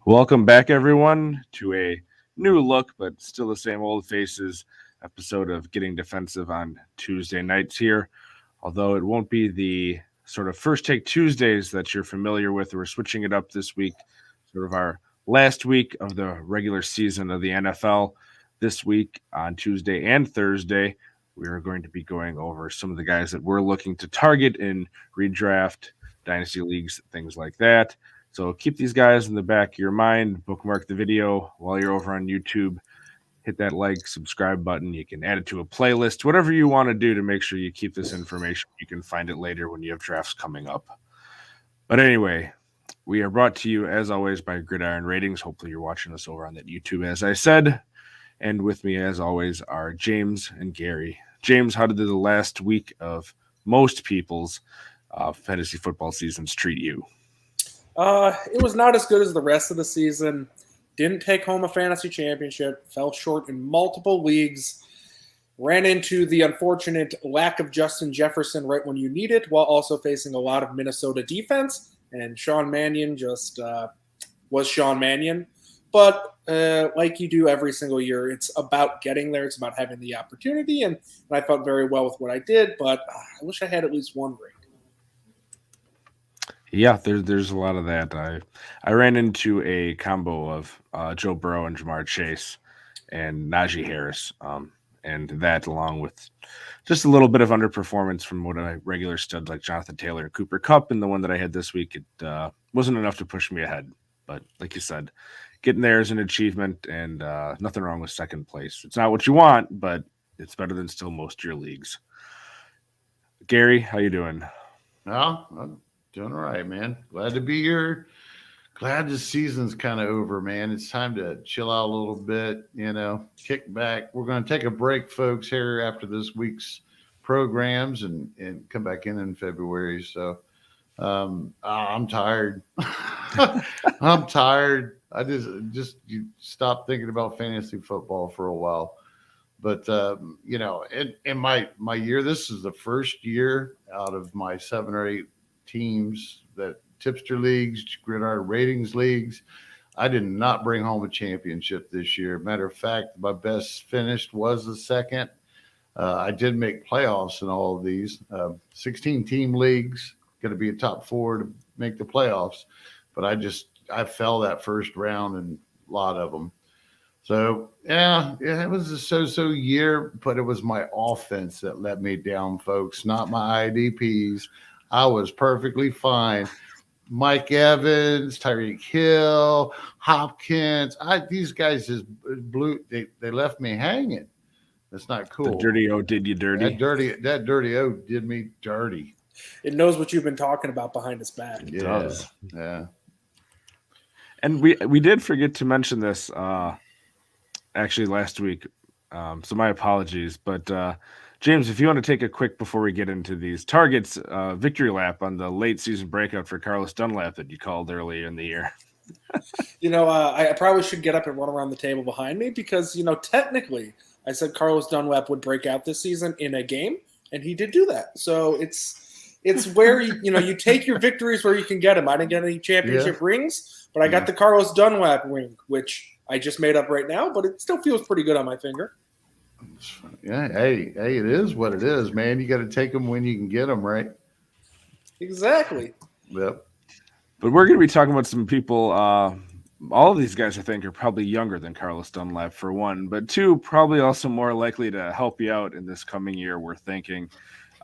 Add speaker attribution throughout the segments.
Speaker 1: Welcome back, everyone, to a new look, but still the same old faces episode of Getting Defensive on Tuesday nights here. Although it won't be the sort of first take Tuesdays that you're familiar with, we're switching it up this week, sort of our last week of the regular season of the NFL. This week on Tuesday and Thursday, we are going to be going over some of the guys that we're looking to target in redraft, dynasty leagues, things like that. So keep these guys in the back of your mind. Bookmark the video while you're over on YouTube. Hit that like, subscribe button. You can add it to a playlist, whatever you want to do to make sure you keep this information. You can find it later when you have drafts coming up. But anyway, we are brought to you, as always, by Gridiron Ratings. Hopefully you're watching us over on that YouTube, as I said. And with me, as always, are James and Gary. James, how did the last week of most people's fantasy football seasons treat you?
Speaker 2: It was not as good as the rest of the season. Didn't take home a fantasy championship. Fell short in multiple leagues. Ran into the unfortunate lack of Justin Jefferson right when you need it, while also facing a lot of Minnesota defense. And Sean Mannion just was Sean Mannion. But like you do every single year, it's about getting there. It's about having the opportunity. And I felt very well with what I did, but I wish I had at least one ring.
Speaker 1: Yeah, there's a lot of that. I ran into a combo of Joe Burrow and Jamar Chase and Najee Harris, and that along with just a little bit of underperformance from what I regular studs like Jonathan Taylor and Cooper Kupp, and the one that I had this week, it wasn't enough to push me ahead. But like you said, getting there is an achievement, and nothing wrong with second place. It's not what you want, but it's better than still most of your leagues. Gary, how you doing?
Speaker 3: Well, I'm doing all right, man. Glad to be here. Glad the season's kind of over, man. It's time to chill out a little bit, kick back. We're going to take a break, folks, here after this week's programs and come back in February. So I'm tired. I'm tired. I just you stop thinking about fantasy football for a while. But in my year, this is the first year out of my 7 or 8 teams that tipster leagues, gridiron ratings leagues. I did not bring home a championship this year. Matter of fact, my best finished was the second. I did make playoffs in all of these. 16 team leagues, going to be a top 4 to make the playoffs. But I fell that first round in a lot of them. So, yeah, it was a so-so year, but it was my offense that let me down, folks, not my IDPs. I was perfectly fine. Mike Evans, Tyreek Hill, Hopkins. These guys just blew. They left me hanging. That's not cool.
Speaker 1: The dirty O did you dirty.
Speaker 3: That dirty O did me dirty.
Speaker 2: It knows what you've been talking about behind its back.
Speaker 1: It does.
Speaker 3: Yeah.
Speaker 1: And we did forget to mention this actually last week. So my apologies. But James, if you want to take a quick before we get into these targets, victory lap on the late season breakout for Carlos Dunlap that you called earlier in the year.
Speaker 2: I probably should get up and run around the table behind me because, technically I said Carlos Dunlap would break out this season in a game, and he did do that. So it's where, you take your victories where you can get them. I didn't get any championship rings, but I got the Carlos Dunlap ring, which I just made up right now, but it still feels pretty good on my finger.
Speaker 3: Yeah, hey, it is what it is, man. You got to take them when you can get them, right?
Speaker 2: Exactly.
Speaker 3: Yep.
Speaker 1: But we're going to be talking about some people. All of these guys, I think, are probably younger than Carlos Dunlap, for one, but two, probably also more likely to help you out in this coming year. We're thinking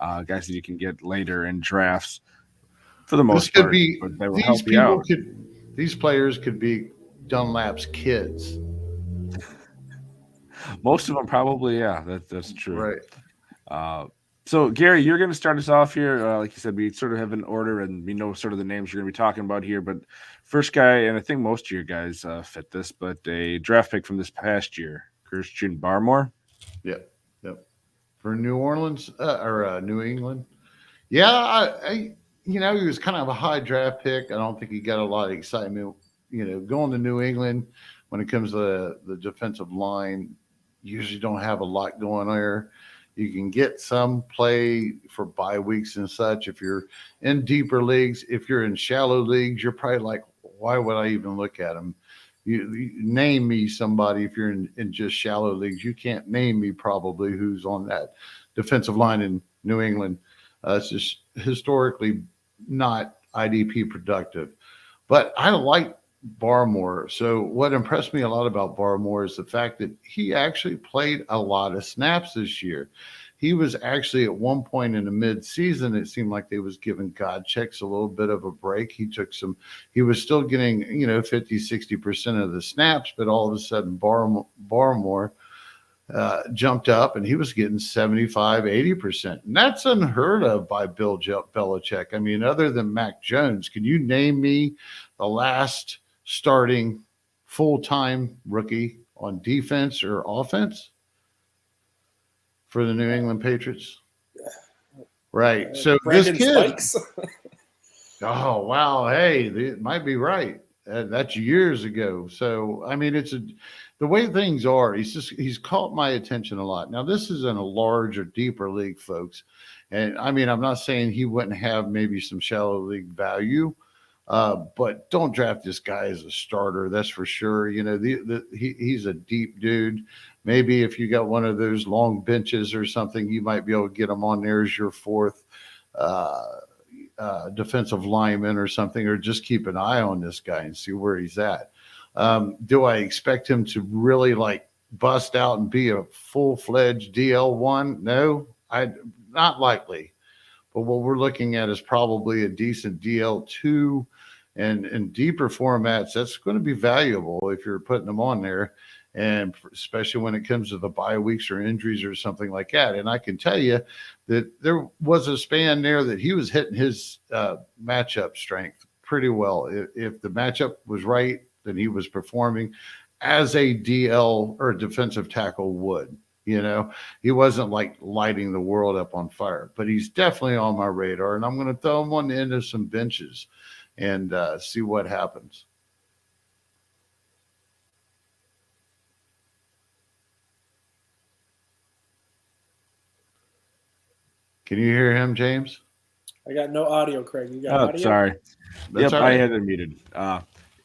Speaker 1: guys that you can get later in drafts for the most part. But they will help you out.
Speaker 3: These players could be Dunlap's kids.
Speaker 1: Most of them probably, yeah, that's true.
Speaker 3: Right.
Speaker 1: So, Gary, you're going to start us off here. Like you said, we sort of have an order, and we know sort of the names you're going to be talking about here. But first guy, and I think most of your guys fit this, but a draft pick from this past year, Christian Barmore.
Speaker 3: Yep. For New Orleans or New England. Yeah, I he was kind of a high draft pick. I don't think he got a lot of excitement. Going to New England when it comes to the defensive line, usually don't have a lot going there. You can get some play for bye weeks and such if you're in deeper leagues. If you're in shallow leagues, you're probably like, why would I even look at him? You name me somebody if you're in just shallow leagues. You can't name me probably who's on that defensive line in New England. It's just historically not IDP productive. But I like Barmore. So what impressed me a lot about Barmore is the fact that he actually played a lot of snaps this year. He was actually at one point in the mid-season, it seemed like they was giving God checks a little bit of a break. He was still getting, 50, 60% of the snaps, but all of a sudden Barmore jumped up and he was getting 75, 80%. And that's unheard of by Bill Belichick. I mean, other than Mac Jones, can you name me the last starting full-time rookie on defense or offense for the New England Patriots? Right. So
Speaker 2: Brandon
Speaker 3: this kid.
Speaker 2: Spikes.
Speaker 3: Oh, wow. Hey, it might be right. That's years ago. So, I mean, the way things are, he's caught my attention a lot. Now, this is in a larger, deeper league, folks. And I mean, I'm not saying he wouldn't have maybe some shallow league value, but don't draft this guy as a starter. That's for sure. He's a deep dude. Maybe if you got one of those long benches or something, you might be able to get him on there as your fourth defensive lineman or something, or just keep an eye on this guy and see where he's at. Do I expect him to really bust out and be a full-fledged DL1? No, not likely. But what we're looking at is probably a decent DL2, and in deeper formats, that's going to be valuable if you're putting them on there, and especially when it comes to the bye weeks or injuries or something like that. And I can tell you that there was a span there that he was hitting his matchup strength pretty well. If the matchup was right, then he was performing as a DL or a defensive tackle would. He wasn't lighting the world up on fire, but he's definitely on my radar, and I'm going to throw him on the end of some benches and see what happens. Can you hear him, James?
Speaker 2: I got no audio, Craig. You got audio?
Speaker 1: Sorry.
Speaker 3: That's all
Speaker 1: I
Speaker 3: right.
Speaker 1: had it muted.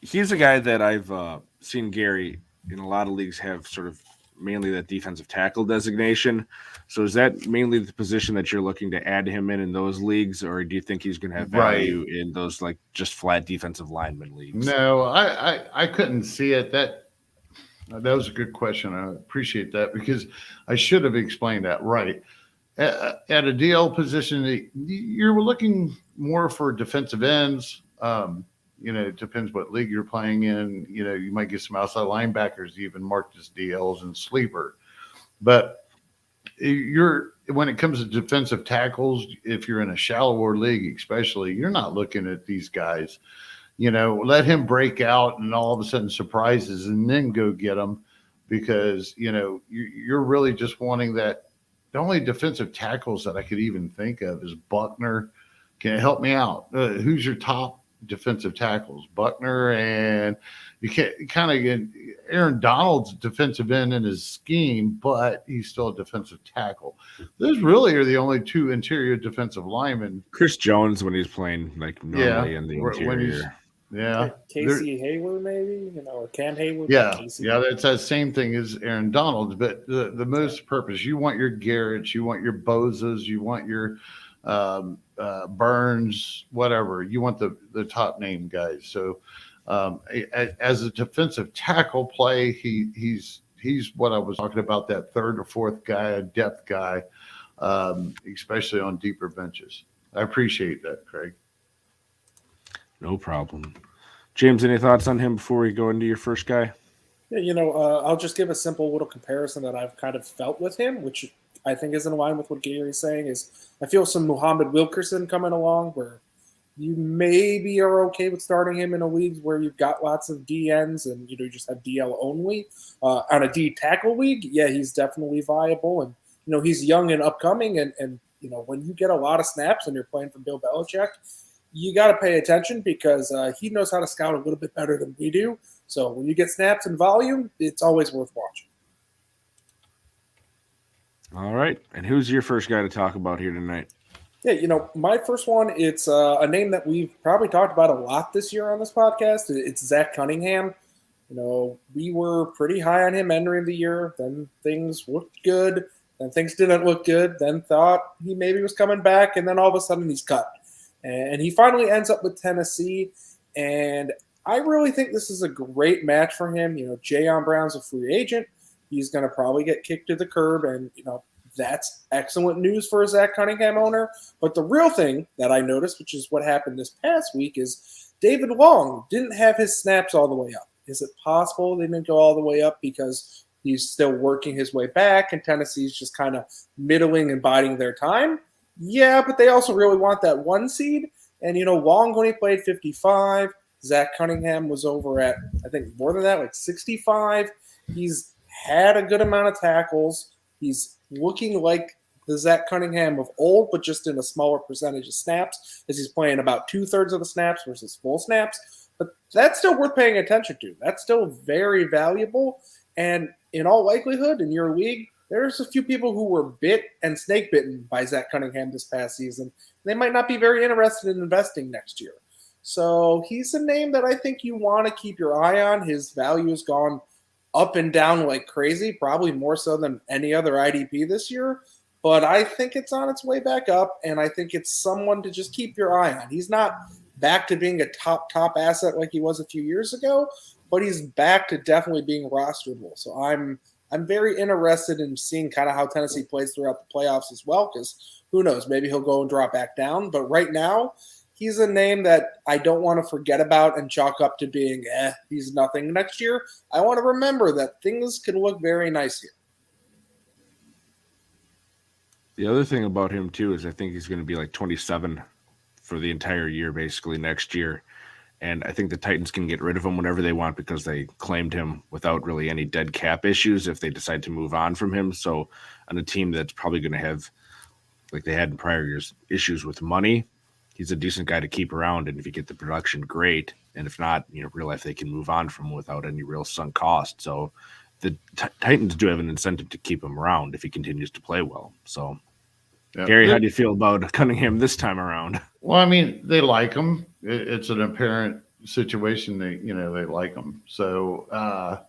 Speaker 1: He's a guy that I've seen Gary in a lot of leagues have sort of mainly that defensive tackle designation. So is that mainly the position that you're looking to add him in those leagues, or do you think he's going to have value in those just flat defensive lineman leagues?
Speaker 3: No, I couldn't see it. That was a good question. I appreciate that because I should have explained that right. At a DL position, you're looking more for defensive ends. It depends what league you're playing in. You might get some outside linebackers even marked as DLs and sleeper. But when it comes to defensive tackles, if you're in a shallower league, especially, you're not looking at these guys. Let him break out and all of a sudden surprises and then go get them because, you're really just wanting that. The only defensive tackles that I could even think of is Buckner. Can you help me out? Who's your top defensive tackles? Buckner, and you can't kind of get Aaron Donald's defensive end in his scheme, but he's still a defensive tackle. Those really are the only two interior defensive linemen.
Speaker 1: Chris Jones when he's playing normally in the interior.
Speaker 2: Casey Hayward, maybe, or Cam Hayward.
Speaker 3: That's that same thing as Aaron Donald. But the most purpose, you want your Garretts, you want your Bozas, you want your Burns, whatever. You want the top name guys. So as a defensive tackle play, he's what I was talking about, that third or fourth guy, a depth guy, especially on deeper benches. I appreciate that, Kraig.
Speaker 1: No problem. James, any thoughts on him before we go into your first guy?
Speaker 2: Yeah, I'll just give a simple little comparison that I've kind of felt with him, which I think is in line with what Gary's saying. Is I feel some Muhammad Wilkerson coming along where you maybe are okay with starting him in a league where you've got lots of DNs and you just have DL only. On a D tackle league, yeah, he's definitely viable, and he's young and upcoming, and when you get a lot of snaps and you're playing for Bill Belichick, you got to pay attention because he knows how to scout a little bit better than we do. So when you get snaps and volume, it's always worth watching.
Speaker 1: All right. And who's your first guy to talk about here tonight?
Speaker 2: Yeah, my first one, it's a name that we've probably talked about a lot this year on this podcast. It's Zach Cunningham. We were pretty high on him entering the year. Then things looked good. Then things didn't look good. Then thought he maybe was coming back. And then all of a sudden he's cut. And he finally ends up with Tennessee. And I really think this is a great match for him. Jayon Brown's a free agent. He's going to probably get kicked to the curb. And, that's excellent news for a Zach Cunningham owner. But the real thing that I noticed, which is what happened this past week, is David Long didn't have his snaps all the way up. Is it possible they didn't go all the way up because he's still working his way back and Tennessee's just kind of middling and biding their time? Yeah, but they also really want that 1 seed. And, Long, when he played 55, Zach Cunningham was over at, I think, more than that, like 65. He's had a good amount of tackles. He's looking like the Zach Cunningham of old, but just in a smaller percentage of snaps, as he's playing about 2/3 of the snaps versus full snaps. But that's still worth paying attention to. That's still very valuable. And in all likelihood, in your league, there's a few people who were bit and snake bitten by Zach Cunningham this past season. They might not be very interested in investing next year. So he's a name that I think you want to keep your eye on. His value has gone up and down like crazy, probably more so than any other IDP this year. But I think it's on its way back up, and I think it's someone to just keep your eye on. He's not back to being a top asset like he was a few years ago, but he's back to definitely being rosterable. So I'm very interested in seeing kind of how Tennessee plays throughout the playoffs as well, because who knows, maybe he'll go and drop back down. But right now, he's a name that I don't want to forget about and chalk up to being, he's nothing next year. I want to remember that things can look very nice here.
Speaker 1: The other thing about him, too, is I think he's going to be like 27 for the entire year, basically, next year. And I think the Titans can get rid of him whenever they want because they claimed him without really any dead cap issues if they decide to move on from him. So on a team that's probably going to have, like they had in prior years, issues with money, he's a decent guy to keep around. And if you get the production, great. And if not, real life, they can move on from him without any real sunk cost. So the Titans do have an incentive to keep him around if he continues to play well. So, yeah. Gary, how do you feel about Cunningham this time around?
Speaker 3: Well, I mean, they like him. It's an apparent situation. They like him. So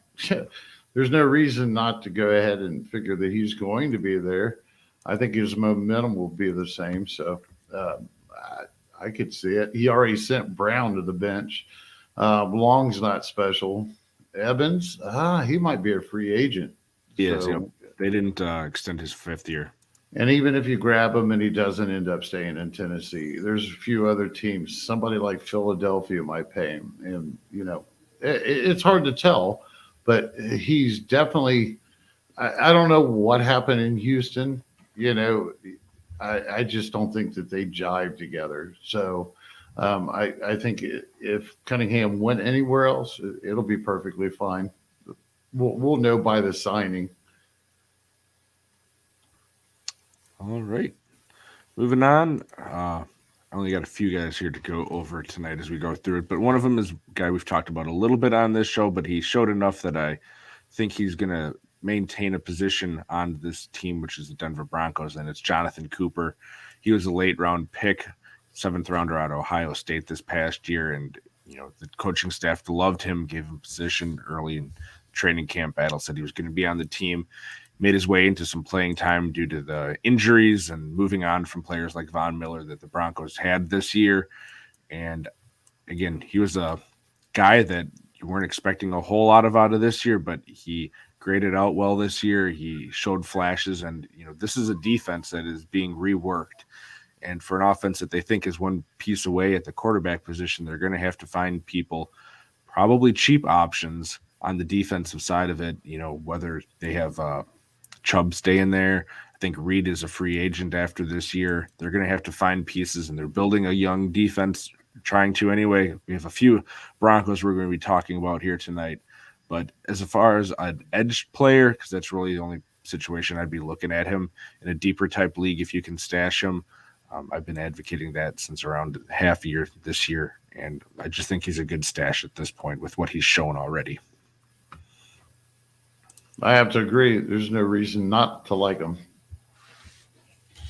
Speaker 3: there's no reason not to go ahead and figure that he's going to be there. I think his momentum will be the same. So I could see it. He already sent Brown to the bench. Long's not special. Evans, he might be a free agent.
Speaker 1: Yes, so, they didn't extend his 5th year.
Speaker 3: And even if you grab him and he doesn't end up staying in Tennessee, there's a few other teams. Somebody like Philadelphia might pay him. And, it's hard to tell, but he's definitely – I don't know what happened in Houston. I just don't think that they jive together. So I think if Cunningham went anywhere else, it'll be perfectly fine. We'll know by the signing.
Speaker 1: All right. Moving on. I only got a few guys here to go over tonight as we go through it, but one of them is a guy we've talked about a little bit on this show, but he showed enough that I think he's going to maintain a position on this team, which is the Denver Broncos, and it's Jonathan Cooper. He was a late round pick, 7th rounder out of Ohio State this past year, and the coaching staff loved him, gave him position early in training camp battle, said he was going to be on the team. Made his way into some playing time due to the injuries and moving on from players like Von Miller that the Broncos had this year. And again, he was a guy that you weren't expecting a whole lot out of this year, but he graded out well this year. He showed flashes, and this is a defense that is being reworked. And for an offense that they think is one piece away at the quarterback position, they're going to have to find people, probably cheap options on the defensive side of it, whether they have Chubb staying there. I think Reed is a free agent after this year. They're going to have to find pieces, and they're building a young defense, trying to anyway. We have a few Broncos we're going to be talking about here tonight. But as far as an edge player, because that's really the only situation I'd be looking at him in a deeper type league if you can stash him. I've been advocating that since around half a year this year, and I just think he's a good stash at this point with what he's shown already.
Speaker 3: I have to agree. There's no reason not to like him.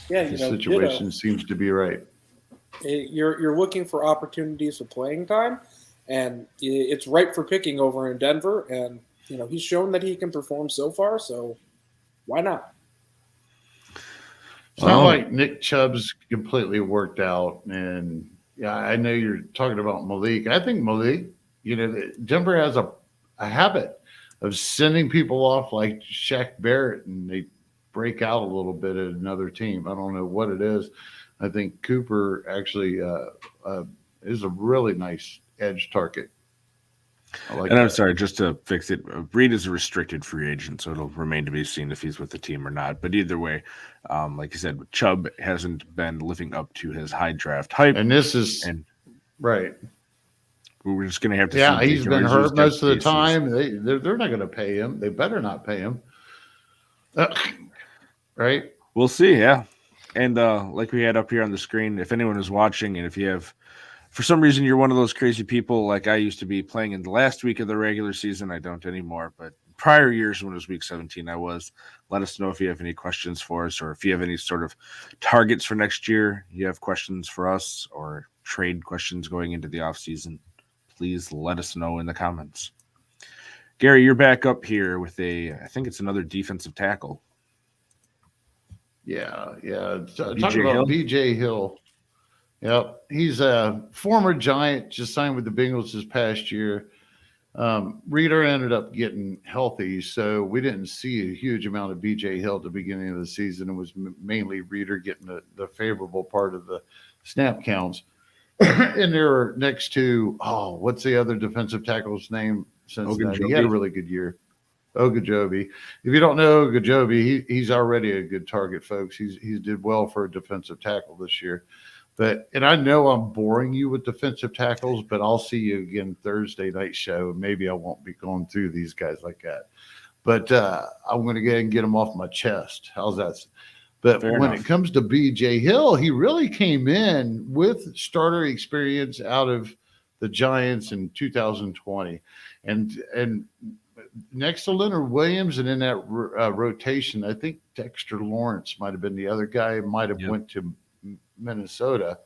Speaker 2: Yeah,
Speaker 3: the situation seems to be right.
Speaker 2: You're looking for opportunities for playing time, and it's ripe for picking over in Denver. And he's shown that he can perform so far, so why not?
Speaker 3: It's not like Nick Chubb's completely worked out, and yeah, I know you're talking about Malik. I think Malik, Denver has a habit of sending people off like Shaq Barrett, and they break out a little bit at another team. I don't know what it is. I think Cooper actually is a really nice edge target.
Speaker 1: I'm sorry, just to fix it, Reed is a restricted free agent, so it'll remain to be seen if he's with the team or not. But either way, like you said, Chubb hasn't been living up to his high draft hype.
Speaker 3: And this is right.
Speaker 1: We're just going to have to see.
Speaker 3: Yeah, he's been hurt most of the time. They're not going to pay him. They better not pay him. Right?
Speaker 1: We'll see, yeah. And like we had up here on the screen, if anyone is watching, and if you have, for some reason, you're one of those crazy people like I used to be playing in the last week of the regular season. I don't anymore, but prior years when it was week 17, I was. Let us know if you have any questions for us, or if you have any sort of targets for next year. You have questions for us or trade questions going into the offseason. Please let us know in the comments. Gary, you're back up here with I think it's another defensive tackle.
Speaker 3: Yeah. Talking about BJ Hill. Yep. He's a former Giant, just signed with the Bengals this past year. Reader ended up getting healthy, so we didn't see a huge amount of BJ Hill at the beginning of the season. It was mainly Reader getting the favorable part of the snap counts. And they were next to, what's the other defensive tackle's name? Cincinnati. He had a really good year. Ogunjobi. If you don't know Ogunjobi, he's already a good target, folks. He's did well for a defensive tackle this year. And I know I'm boring you with defensive tackles, but I'll see you again Thursday night show. Maybe I won't be going through these guys like that. But I'm going to go ahead and get them off my chest. How's that? But
Speaker 1: Fair
Speaker 3: when
Speaker 1: enough.
Speaker 3: it comes to BJ Hill, he really came in with starter experience out of the Giants in 2020. And next to Leonard Williams and in that rotation, I think Dexter Lawrence might have been the other guy, might have went to Minnesota.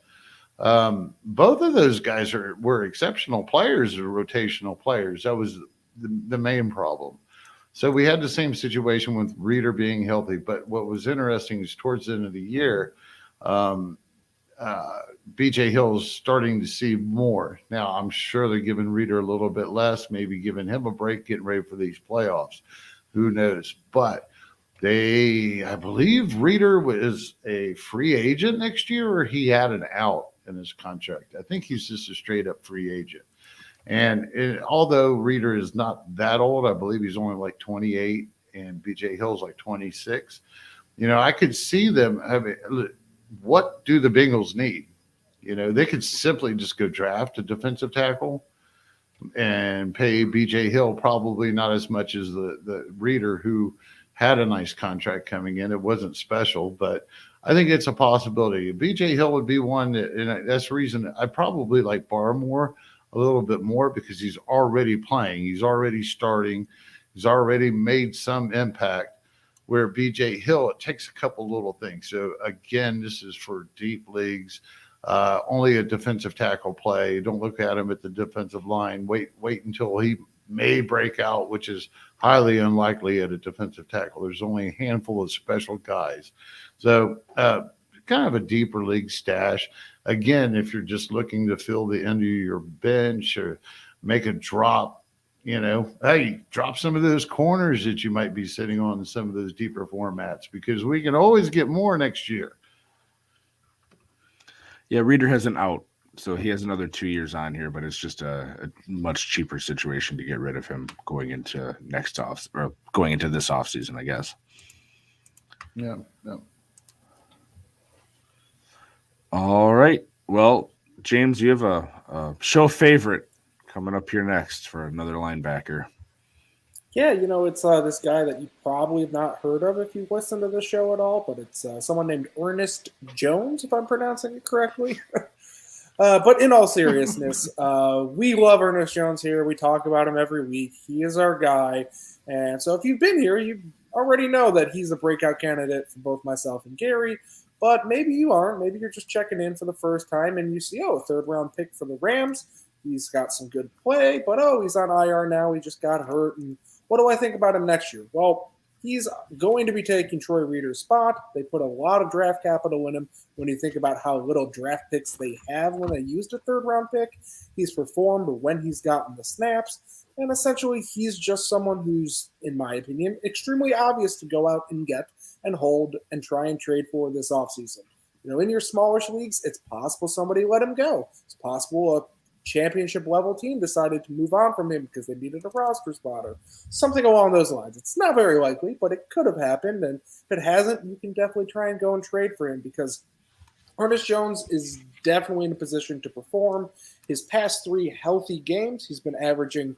Speaker 3: Both of those guys were exceptional players or rotational players. That was the main problem. So we had the same situation with Reader being healthy. But what was interesting is towards the end of the year, BJ Hill's starting to see more. Now, I'm sure they're giving Reader a little bit less, maybe giving him a break, getting ready for these playoffs. Who knows? But I believe Reader was a free agent next year, or he had an out in his contract. I think he's just a straight up free agent. And although Reader is not that old, I believe he's only like 28 and BJ Hill's like 26. I could see them having, what do the Bengals need? They could simply just go draft a defensive tackle and pay BJ Hill probably not as much as the Reader, who had a nice contract coming in. It wasn't special, but I think it's a possibility. BJ Hill would be one and that's the reason I probably like Barmore a little bit more, because he's already playing. He's already starting. He's already made some impact, where BJ Hill, it takes a couple little things. So again, this is for deep leagues. Only a defensive tackle play. Don't look at him at the defensive line. Wait until he may break out, which is highly unlikely at a defensive tackle. There's only a handful of special guys. So kind of a deeper league stash. Again, if you're just looking to fill the end of your bench or make a drop, hey, drop some of those corners that you might be sitting on in some of those deeper formats, because we can always get more next year.
Speaker 1: Yeah, Reader has an out, so he has another 2 years on here, but it's just a much cheaper situation to get rid of him going into this offseason, I guess.
Speaker 3: Yeah.
Speaker 1: All right. Well, James, you have a show favorite coming up here next for another linebacker.
Speaker 2: Yeah, it's this guy that you probably have not heard of if you've listened to the show at all, but it's someone named Ernest Jones, if I'm pronouncing it correctly. But in all seriousness, we love Ernest Jones here. We talk about him every week. He is our guy. And so if you've been here, you already know that he's a breakout candidate for both myself and Gary. But maybe you aren't. Maybe you're just checking in for the first time and you see, a third-round pick for the Rams. He's got some good play, but he's on IR now. He just got hurt. And what do I think about him next year? Well, he's going to be taking Troy Reader's spot. They put a lot of draft capital in him when you think about how little draft picks they have when they used a third-round pick. He's performed when he's gotten the snaps. And essentially, he's just someone who's, in my opinion, extremely obvious to go out and get and hold and try and trade for this offseason. In your smallish leagues, it's possible somebody let him go. It's possible a championship level team decided to move on from him because they needed a roster spot or something along those lines. It's not very likely, but it could have happened. And if it hasn't, you can definitely try and go and trade for him because Ernest Jones is definitely in a position to perform. His past 3 healthy games, he's been averaging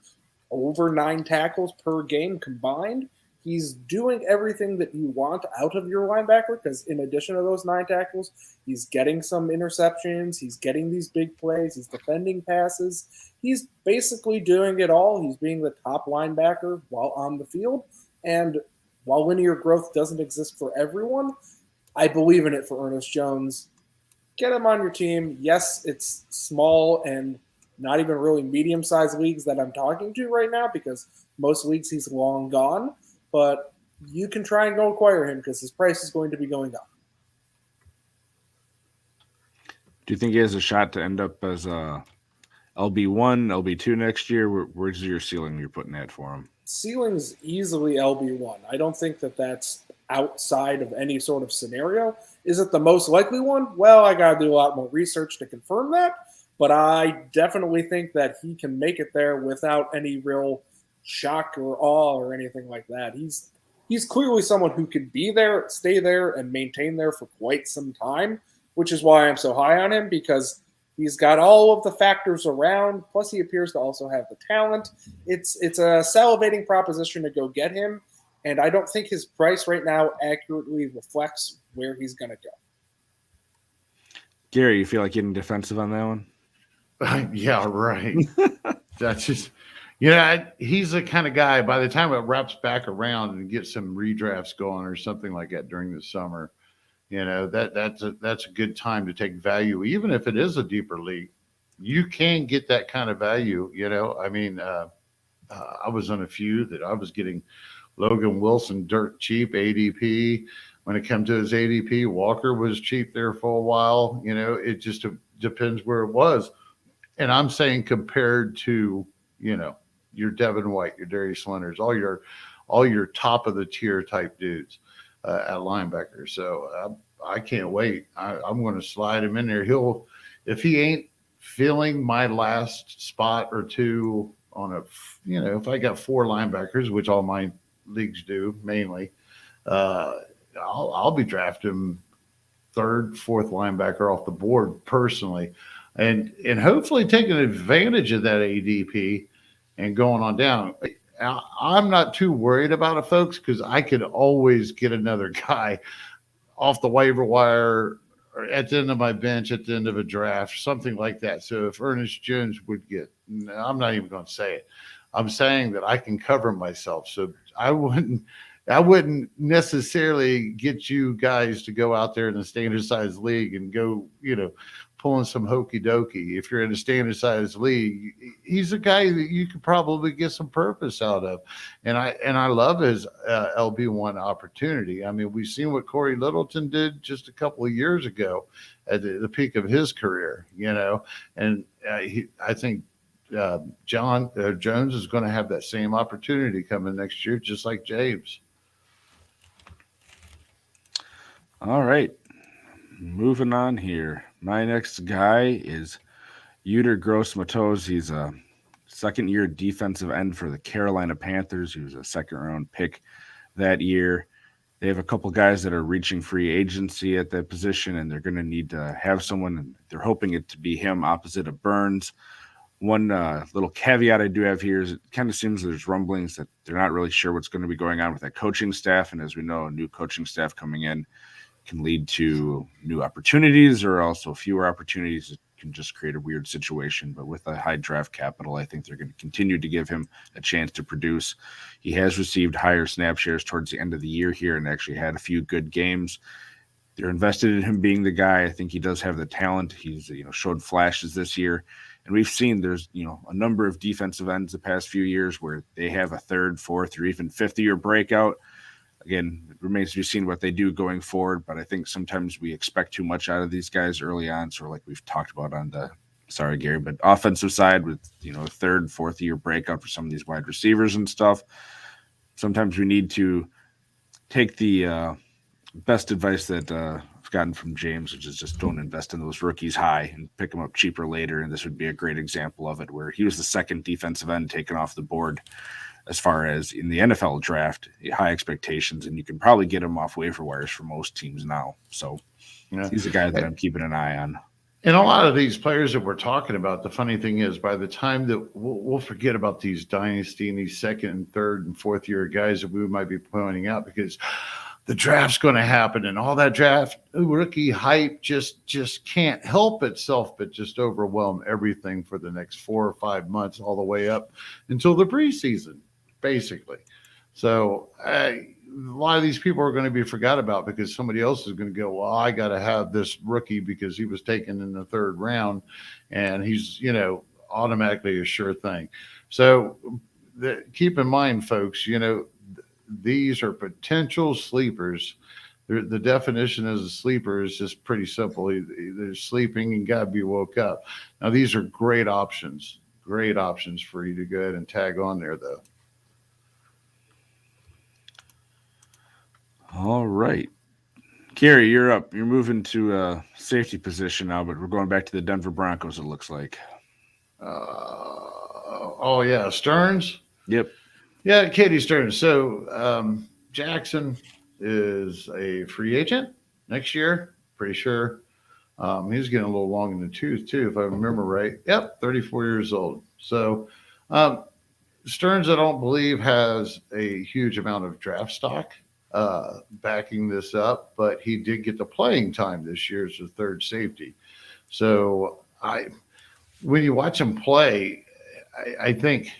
Speaker 2: over 9 tackles per game combined. He's doing everything that you want out of your linebacker because in addition to those 9 tackles, he's getting some interceptions. He's getting these big plays. He's defending passes. He's basically doing it all. He's being the top linebacker while on the field. And while linear growth doesn't exist for everyone, I believe in it for Ernest Jones. Get him on your team. Yes, it's small and not even really medium-sized leagues that I'm talking to right now because most leagues he's long gone. But you can try and go acquire him because his price is going to be going up.
Speaker 1: Do you think he has a shot to end up as a LB1, LB2 next year? Where's your ceiling you're putting that for him?
Speaker 2: Ceiling's easily LB1. I don't think that that's outside of any sort of scenario. Is it the most likely one? Well, I got to do a lot more research to confirm that. But I definitely think that he can make it there without any real shock or awe or anything like that. He's clearly someone who can be there, stay there, and maintain there for quite some time, which is why I'm so high on him because he's got all of the factors around. Plus, he appears to also have the talent. It's a salivating proposition to go get him, and I don't think his price right now accurately reflects where he's going to go.
Speaker 1: Gary, you feel like getting defensive on that one?
Speaker 3: Yeah, right. That's just, he's the kind of guy, by the time it wraps back around and gets some redrafts going or something like that during the summer, that's a good time to take value. Even if it is a deeper league, you can get that kind of value. I was on a few that I was getting Logan Wilson dirt cheap ADP. When it comes to his ADP, Walker was cheap there for a while. It just depends where it was. And I'm saying compared to, your Devin White, your Darius Leonards, all your top of the tier type dudes at linebacker. So I can't wait. I'm going to slide him in there. If he ain't filling my last spot or two on if I got 4 linebackers, which all my leagues do mainly, I'll be drafting 3rd, 4th linebacker off the board personally. And hopefully taking advantage of that ADP and going on down. I'm not too worried about it, folks, because I could always get another guy off the waiver wire or at the end of my bench at the end of a draft, something like that. So if Ernest Jones would I'm not even going to say it. I'm saying that I can cover myself. So I wouldn't necessarily get you guys to go out there in the standard size league and go, pulling some hokey dokey. If you're in a standard size league, he's a guy that you could probably get some purpose out of. And I love his LB1 opportunity. I mean, we've seen what Corey Littleton did just a couple of years ago at the peak of his career, and I think Jones is going to have that same opportunity coming next year, just like James.
Speaker 1: All right. Moving on here. My next guy is Yuter Gross-Matos. He's a second-year defensive end for the Carolina Panthers. He was a 2nd-round pick that year. They have a couple guys that are reaching free agency at that position, and they're going to need to have someone, and they're hoping it to be him opposite of Burns. One little caveat I do have here is it kind of seems there's rumblings that they're not really sure what's going to be going on with that coaching staff, and as we know, a new coaching staff coming in can lead to new opportunities or also fewer opportunities. It can just create a weird situation. But with a high draft capital, I think they're going to continue to give him a chance to produce. He has received higher snap shares towards the end of the year here and actually had a few good games. They're invested in him being the guy. I think he does have the talent. He's showed flashes this year, and we've seen there's a number of defensive ends the past few years where they have a third, fourth, or even fifth-year breakout. Again, it remains to be seen what they do going forward, but I think sometimes we expect too much out of these guys early on. So like we've talked about on the Gary, but offensive side with a third, fourth-year breakout for some of these wide receivers and stuff. Sometimes we need to take the best advice that I've gotten from James, which is just don't invest in those rookies high and pick them up cheaper later. And this would be a great example of it, where he was the second defensive end taken off the board as far as in the NFL draft, high expectations, and you can probably get him off waiver wires for most teams now. So he's a guy that I'm keeping an eye on.
Speaker 3: And a lot of these players that we're talking about, the funny thing is, by the time that we'll forget about these dynasty and these second and third and fourth year guys that we might be pointing out, because the draft's going to happen, and all that draft rookie hype just can't help itself but just overwhelm everything for the next 4 or 5 months, all the way up until the preseason, basically. So a lot of these people are going to be forgot about because somebody else is going to go, well, I got to have this rookie because he was taken in the third round, and he's automatically a sure thing. So keep in mind, folks, these are potential sleepers. The definition as a sleeper is just pretty simple. They're sleeping and got to be woke up. Now, these are great options for you to go ahead and tag on there, though.
Speaker 1: All right. Gary, you're up. You're moving to a safety position now, but we're going back to the Denver Broncos, it looks like.
Speaker 3: Yeah. Stearns?
Speaker 1: Yep.
Speaker 3: Yeah, Katie Stearns. So Jackson is a free agent next year, pretty sure. He's getting a little long in the tooth, too, if I remember right. Yep, 34 years old. So Stearns, I don't believe, has a huge amount of draft stock backing this up, but he did get the playing time this year as a third safety. So when you watch him play, I think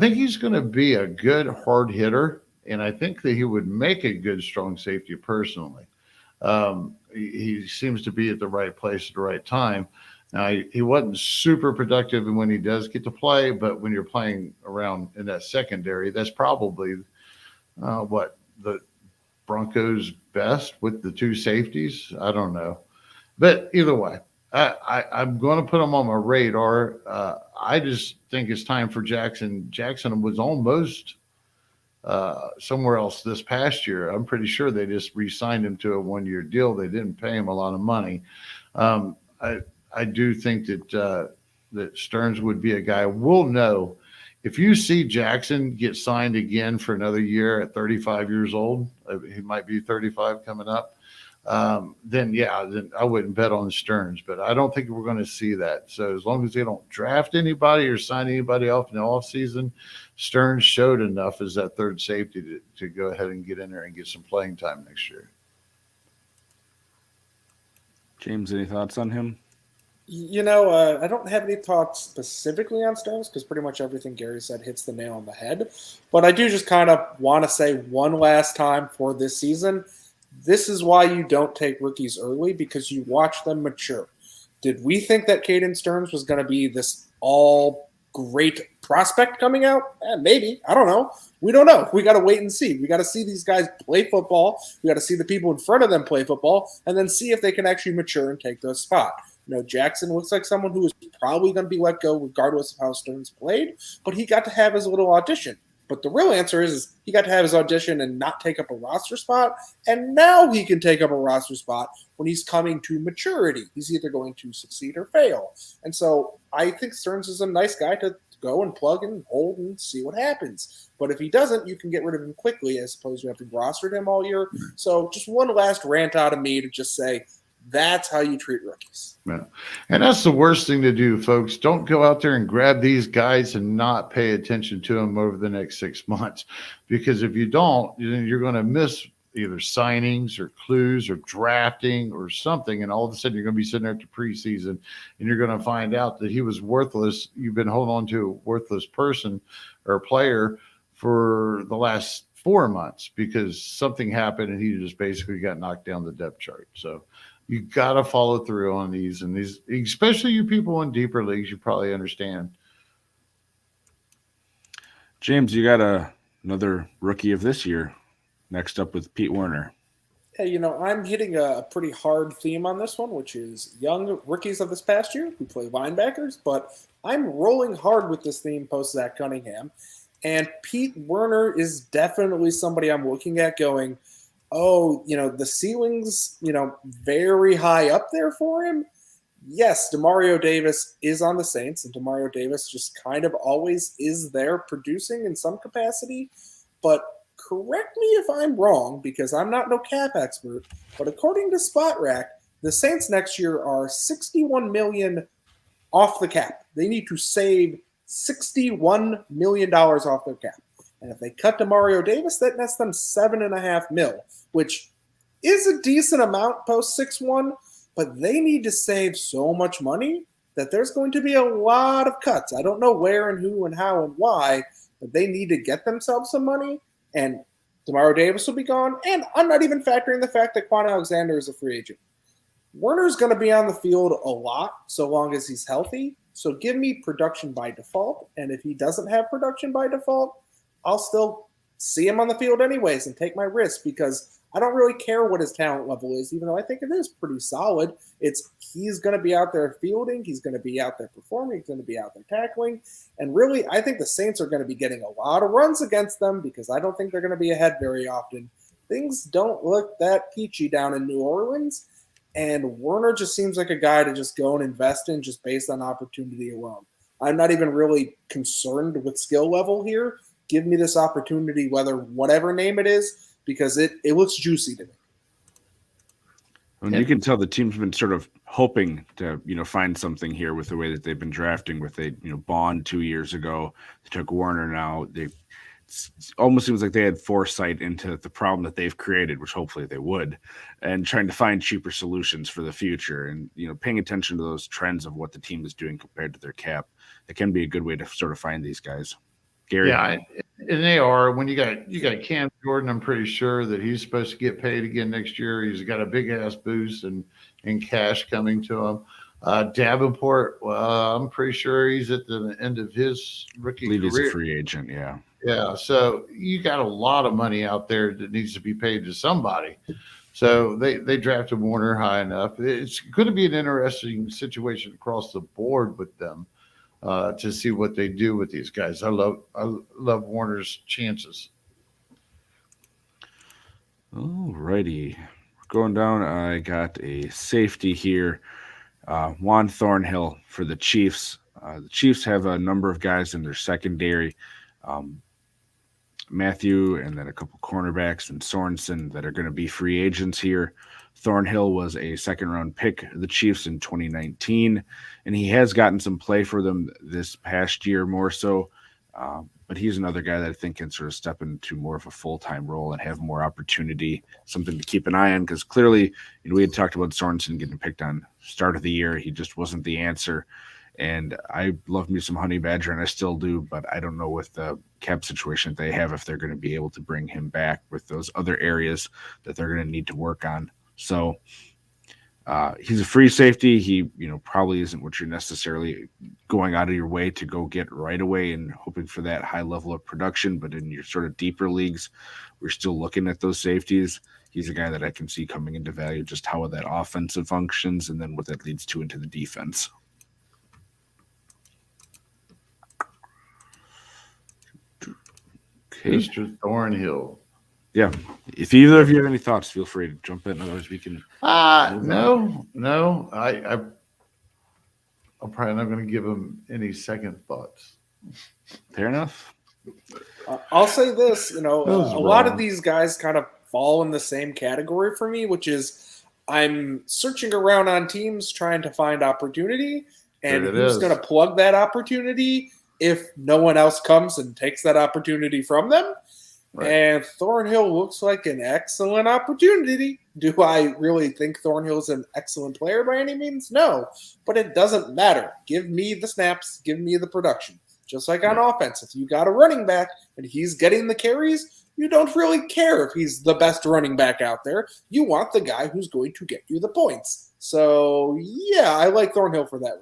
Speaker 3: he's going to be a good hard hitter, and I think that he would make a good strong safety personally. He seems to be at the right place at the right time. Now, he wasn't super productive when he does get to play, but when you're playing around in that secondary, that's probably the Broncos' best with the two safeties. I don't know. But either way, I'm going to put him on my radar. I just think it's time for Jackson. Jackson was almost somewhere else this past year. I'm pretty sure they just re-signed him to a one-year deal. They didn't pay him a lot of money. I do think that Stearns would be a guy we'll know. If you see Jackson get signed again for another year at 35 years old, he might be 35 coming up, then I wouldn't bet on Stearns. But I don't think we're going to see that. So as long as they don't draft anybody or sign anybody off in the offseason, Stearns showed enough as that third safety to go ahead and get in there and get some playing time next year.
Speaker 1: James, any thoughts on him?
Speaker 2: I don't have any thoughts specifically on Stearns because pretty much everything Gary said hits the nail on the head. But I do just kind of want to say one last time for this season, this is why you don't take rookies early, because you watch them mature. Did we think that Caden Stearns was going to be this all great prospect coming out? Maybe. I don't know. We don't know. We got to wait and see. We got to see these guys play football. We got to see the people in front of them play football and then see if they can actually mature and take those spots. Jackson looks like someone who is probably going to be let go regardless of how Stearns played, but he got to have his little audition. But the real answer is he got to have his audition and not take up a roster spot, and now he can take up a roster spot when he's coming to maturity. He's either going to succeed or fail. And so I think Stearns is a nice guy to go and plug and hold and see what happens. But if he doesn't, you can get rid of him quickly as opposed to having rostered him all year. So just one last rant out of me to just say, that's how you treat rookies.
Speaker 3: Yeah. And that's the worst thing to do, folks. Don't go out there and grab these guys and not pay attention to them over the next 6 months. Because if you don't, you're going to miss either signings or clues or drafting or something. And all of a sudden, you're going to be sitting there at the preseason and you're going to find out that he was worthless. You've been holding on to a worthless person or player for the last 4 months because something happened and he just basically got knocked down the depth chart. So you got to follow through on these, and these, especially you people in deeper leagues, you probably understand.
Speaker 1: James, you got another rookie of this year. Next up with Pete Werner.
Speaker 2: Hey, I'm hitting a pretty hard theme on this one, which is young rookies of this past year who play linebackers, but I'm rolling hard with this theme post Zach Cunningham. And Pete Werner is definitely somebody I'm looking at going, oh, the ceiling's, very high up there for him. Yes, Demario Davis is on the Saints, and Demario Davis just kind of always is there producing in some capacity. But correct me if I'm wrong, because I'm not no cap expert, but according to SpotRack, the Saints next year are $61 million off the cap. They need to save $61 million off their cap. And if they cut Demario Davis, that nets them $7.5 million, which is a decent amount post 6-1, but they need to save so much money that there's going to be a lot of cuts. I don't know where and who and how and why, but they need to get themselves some money, and Demario Davis will be gone. And I'm not even factoring the fact that Quan Alexander is a free agent. Werner's going to be on the field a lot so long as he's healthy. So give me production by default. And if he doesn't have production by default, I'll still see him on the field anyways and take my risk, because I don't really care what his talent level is, even though I think it is pretty solid. He's going to be out there fielding. He's going to be out there performing. He's going to be out there tackling. And really, I think the Saints are going to be getting a lot of runs against them, because I don't think they're going to be ahead very often. Things don't look that peachy down in New Orleans. And Werner just seems like a guy to just go and invest in just based on opportunity alone. I'm not even really concerned with skill level here. Give me this opportunity, whatever name it is, because it looks juicy to me.
Speaker 1: And you can tell the team's been sort of hoping to, find something here with the way that they've been drafting. With Bond 2 years ago, they took Werner. Now it almost seems like they had foresight into the problem that they've created, which hopefully they would, and trying to find cheaper solutions for the future. And paying attention to those trends of what the team is doing compared to their cap, it can be a good way to sort of find these guys. Gary,
Speaker 3: yeah, and they are. When you got Cam Jordan, I'm pretty sure that he's supposed to get paid again next year. He's got a big ass boost and cash coming to him. Davenport, I'm pretty sure he's at the end of his rookie career.
Speaker 1: He's a free agent, yeah.
Speaker 3: Yeah, so you got a lot of money out there that needs to be paid to somebody. So they drafted Werner high enough. It's going to be an interesting situation across the board with them to see what they do with these guys. I love Werner's chances.
Speaker 1: All righty. Going down, I got a safety here. Juan Thornhill for the Chiefs. The Chiefs have a number of guys in their secondary. Matthew and then a couple cornerbacks and Sorensen that are going to be free agents here. Thornhill was a second-round pick of the Chiefs in 2019, and he has gotten some play for them this past year more so. But he's another guy that I think can sort of step into more of a full-time role and have more opportunity, something to keep an eye on, because clearly we had talked about Sorensen getting picked on start of the year. He just wasn't the answer. And I love me some Honey Badger, and I still do, but I don't know with the cap situation that they have if they're going to be able to bring him back with those other areas that they're going to need to work on. So he's a free safety. He, probably isn't what you're necessarily going out of your way to go get right away and hoping for that high level of production. But in your sort of deeper leagues, we're still looking at those safeties. He's a guy that I can see coming into value, just how that offensive functions and then what that leads to into the defense. Okay.
Speaker 3: Mr. Thornhill.
Speaker 1: Yeah. If either of you have any thoughts, feel free to jump in. Otherwise, we can.
Speaker 3: No. I'm probably not going to give him any second thoughts.
Speaker 1: Fair enough.
Speaker 2: I'll say this, a lot of these guys kind of fall in the same category for me, which is I'm searching around on teams trying to find opportunity, and who's going to plug that opportunity if no one else comes and takes that opportunity from them. Right. And Thornhill looks like an excellent opportunity. Do I really think Thornhill's an excellent player by any means? No, but it doesn't matter. Give me the snaps. Give me the production. Just like on offense, if you got a running back and he's getting the carries, you don't really care if he's the best running back out there. You want the guy who's going to get you the points. So, yeah, I like Thornhill for that.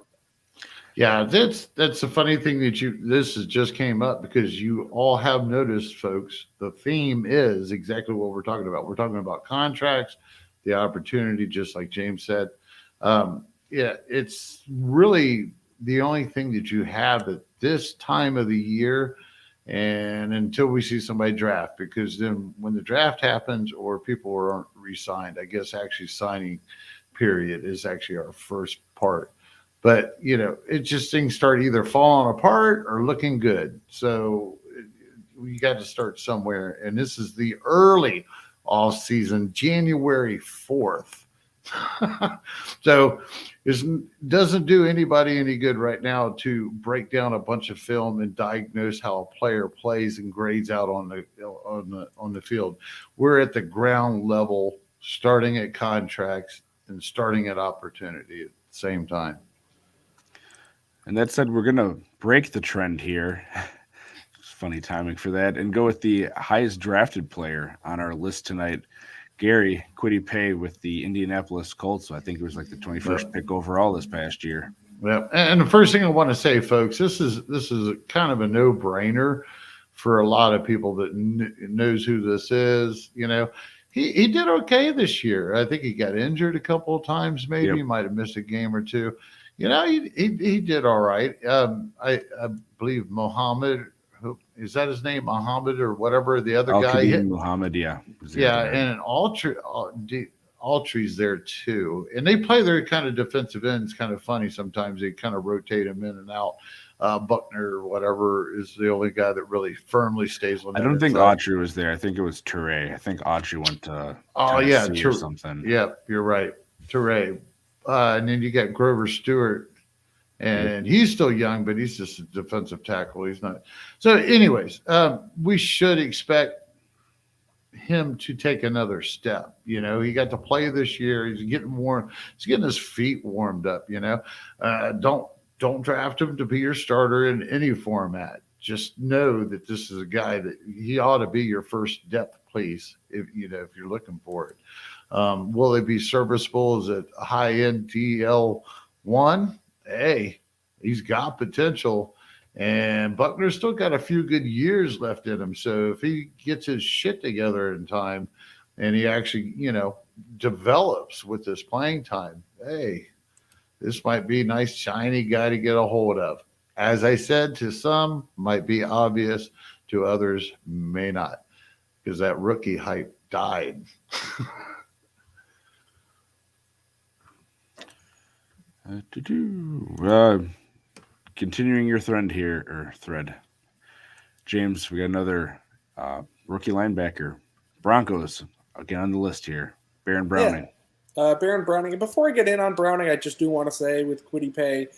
Speaker 3: Yeah, that's the funny thing that this has just came up because you all have noticed, folks, the theme is exactly what we're talking about. We're talking about contracts, the opportunity, just like James said. It's really the only thing that you have at this time of the year and until we see somebody draft, because then when the draft happens or people aren't re-signed, I guess actually signing period is actually our first part. But, it just things start either falling apart or looking good. So we got to start somewhere. And this is the early off season, January 4th. So it doesn't do anybody any good right now to break down a bunch of film and diagnose how a player plays and grades out on the field. We're at the ground level, starting at contracts and starting at opportunity at the same time.
Speaker 1: And that said, we're going to break the trend here. It's funny timing for that. And go with the highest drafted player on our list tonight, Kwity Paye with the Indianapolis Colts. So I think it was like the 21st pick overall this past year.
Speaker 3: Yeah. And the first thing I want to say, folks, this is kind of a no-brainer for a lot of people that knows who this is. He did okay this year. I think he got injured a couple of times. Maybe he might have missed a game or two. He did all right. I believe Muhammad, is that his name, Muhammad or whatever the other guy?
Speaker 1: Muhammad, yeah.
Speaker 3: Yeah, and Autry's there too. And they play their kind of defensive ends kind of funny sometimes. They kind of rotate him in and out. Buckner or whatever is the only guy that really firmly stays on.
Speaker 1: I don't think Autry was there. I think it was Toure. I think Autry went to Tennessee or something.
Speaker 3: Yeah, you're right. Toure. And then you got Grover Stewart, and he's still young, but he's just a defensive tackle. He's not. So anyways, we should expect him to take another step. He got to play this year. He's getting warm. He's getting his feet warmed up, Don't draft him to be your starter in any format. Just know that this is a guy that he ought to be your first depth piece if you're looking for it. Will they be serviceable as a high-end DL1? Hey, he's got potential. And Buckner's still got a few good years left in him. So if he gets his shit together in time and he actually, develops with this playing time, hey, this might be a nice, shiny guy to get a hold of. As I said, to some, might be obvious. To others, may not. Because that rookie hype died.
Speaker 1: Continuing your thread, James, we got another rookie linebacker. Broncos, again on the list here. Baron Browning.
Speaker 2: Yeah. Baron Browning. And before I get in on Browning, I just do want to say with Kwity Paye,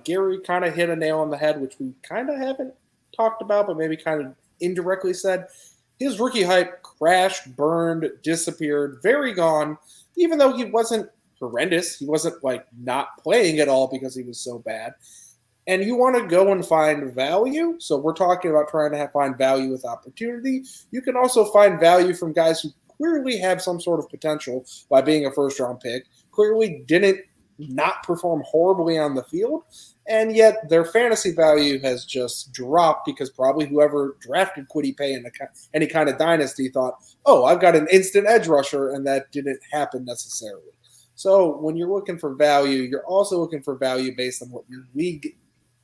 Speaker 2: Gary kind of hit a nail on the head, which we kind of haven't talked about, but maybe kind of indirectly said. His rookie hype crashed, burned, disappeared, very gone, even though he wasn't horrendous. He wasn't not playing at all because he was so bad. And you want to go and find value. So we're talking about trying to find value with opportunity. You can also find value from guys who clearly have some sort of potential by being a first-round pick, clearly didn't not perform horribly on the field, and yet their fantasy value has just dropped because probably whoever drafted Kwity Paye in any kind of dynasty thought, oh, I've got an instant edge rusher, and that didn't happen necessarily. So when you're looking for value, you're also looking for value based on what your league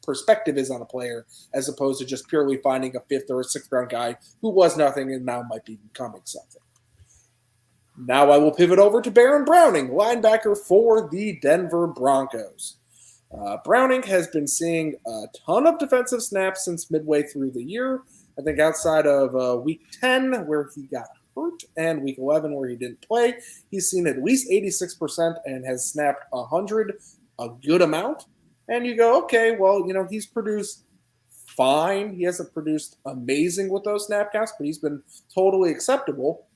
Speaker 2: perspective is on a player, as opposed to just purely finding a 5th or a 6th round guy who was nothing and now might be becoming something. Now I will pivot over to Baron Browning, linebacker for the Denver Broncos. Browning has been seeing a ton of defensive snaps since midway through the year. I think outside of week 10, where he got hurt, and week 11, where he didn't play, he's seen at least 86% and has snapped 100, a good amount. And you go, okay, well, he's produced fine. He hasn't produced amazing with those snap counts, but he's been totally acceptable.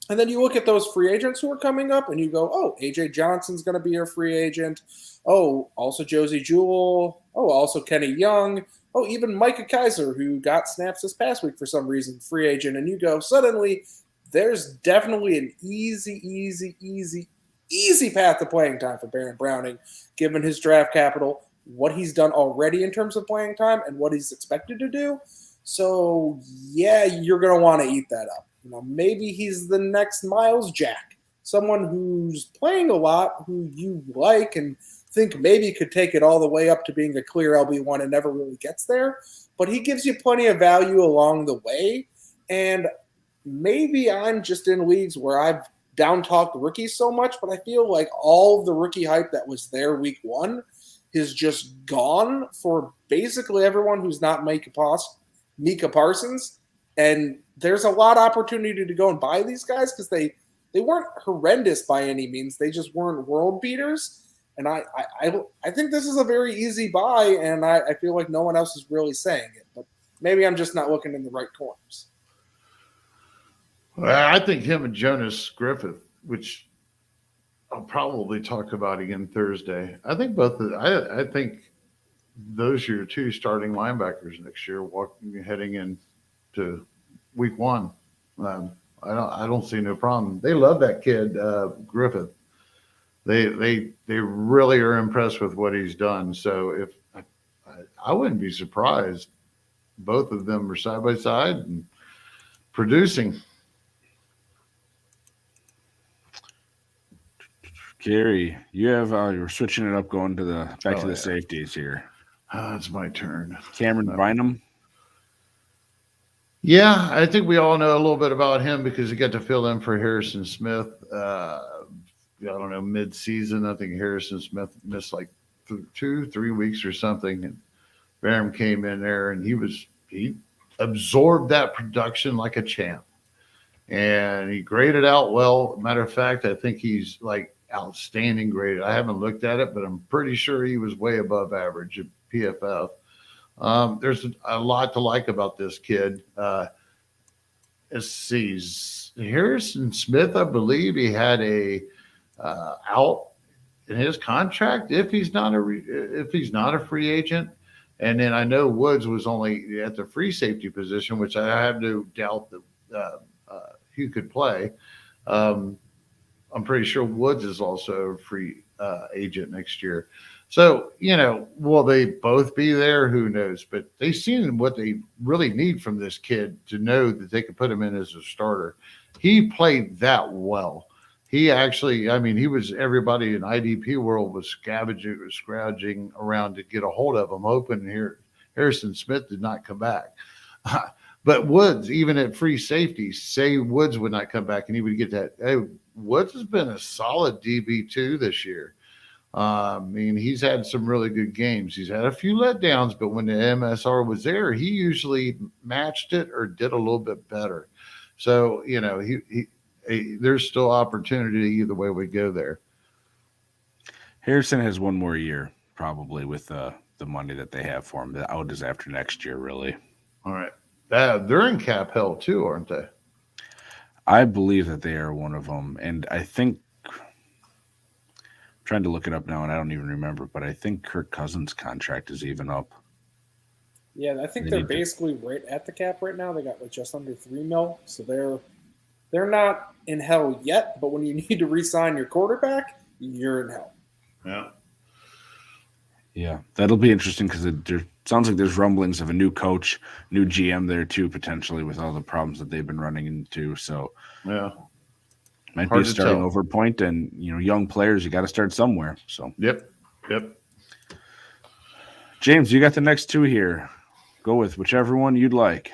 Speaker 2: And then you look at those free agents who are coming up, and you go, oh, A.J. Johnson's going to be a free agent. Oh, also Josie Jewell. Oh, also Kenny Young. oh, even Micah Kaiser, who got snaps this past week for some reason, free agent, and you go, suddenly there's definitely an easy path to playing time for Baron Browning, given his draft capital, what he's done already in terms of playing time, and what he's expected to do. So, yeah, you're going to want to eat that up. Maybe he's the next Miles Jack, someone who's playing a lot, who you like and think maybe could take it all the way up to being a clear LB1 and never really gets there. But he gives you plenty of value along the way. And maybe I'm just in leagues where I've down-talked rookies so much, but I feel like all of the rookie hype that was there week one is just gone for basically everyone who's not Micah Parsons. And there's a lot of opportunity to go and buy these guys because they weren't horrendous by any means. They just weren't world beaters. And I think this is a very easy buy, and I feel like no one else is really saying it. But maybe I'm just not looking in the right corners.
Speaker 3: Well, I think him and Jonas Griffith, which I'll probably talk about again Thursday. I think I think those are your two starting linebackers next year, heading into week one. I don't see no problem. They love that kid, Griffith. They really are impressed with what he's done. So if I wouldn't be surprised, both of them are side by side and producing.
Speaker 1: Gary, you have you're switching it up, going to the safeties here.
Speaker 3: It's my turn.
Speaker 1: Camryn Bynum.
Speaker 3: Yeah, I think we all know a little bit about him because he got to fill in for Harrison Smith. I don't know, mid-season. I think Harrison Smith missed like 2-3 weeks or something, and Barham came in there and he absorbed that production like a champ, and he graded out well. Matter of fact, I think he's like outstanding graded. I haven't looked at it, but I'm pretty sure he was way above average at PFF. There's a lot to like about this kid. Let's see, Harrison Smith, I believe he had a out in his contract if he's not a free agent. And then I know Woods was only at the free safety position, which I have no doubt that he could play. I'm pretty sure Woods is also a free agent next year. So, will they both be there? Who knows? But they've seen what they really need from this kid to know that they could put him in as a starter. He played that well. He actually, he was, everybody in IDP world was scrounging around to get a hold of him, hoping Harrison Smith did not come back. But Woods, even at free safety, say Woods would not come back and he would get that. Hey, Woods has been a solid DB2 this year. He's had some really good games. He's had a few letdowns, but when the MSR was there, he usually matched it or did a little bit better. So, there's still opportunity either way we go there.
Speaker 1: Harrison has one more year, probably, with the money that they have for him. The out is after next year, really.
Speaker 3: All right. They're in cap hell too, aren't they?
Speaker 1: I believe that they are one of them. And I think, I'm trying to look it up now, and I don't even remember, but I think Kirk Cousins' contract is even up.
Speaker 2: Yeah, I think they're basically right at the cap right now. They got just under $3 million. So they're not in hell yet, but when you need to re-sign your quarterback, you're in hell.
Speaker 3: Yeah.
Speaker 1: Yeah, that'll be interesting because it sounds like there's rumblings of a new coach, new GM there too, potentially, with all the problems that they've been running into. So,
Speaker 3: yeah,
Speaker 1: might be a starting over point, and young players, you got to start somewhere. So,
Speaker 3: yep.
Speaker 1: James, you got the next two here. Go with whichever one you'd like.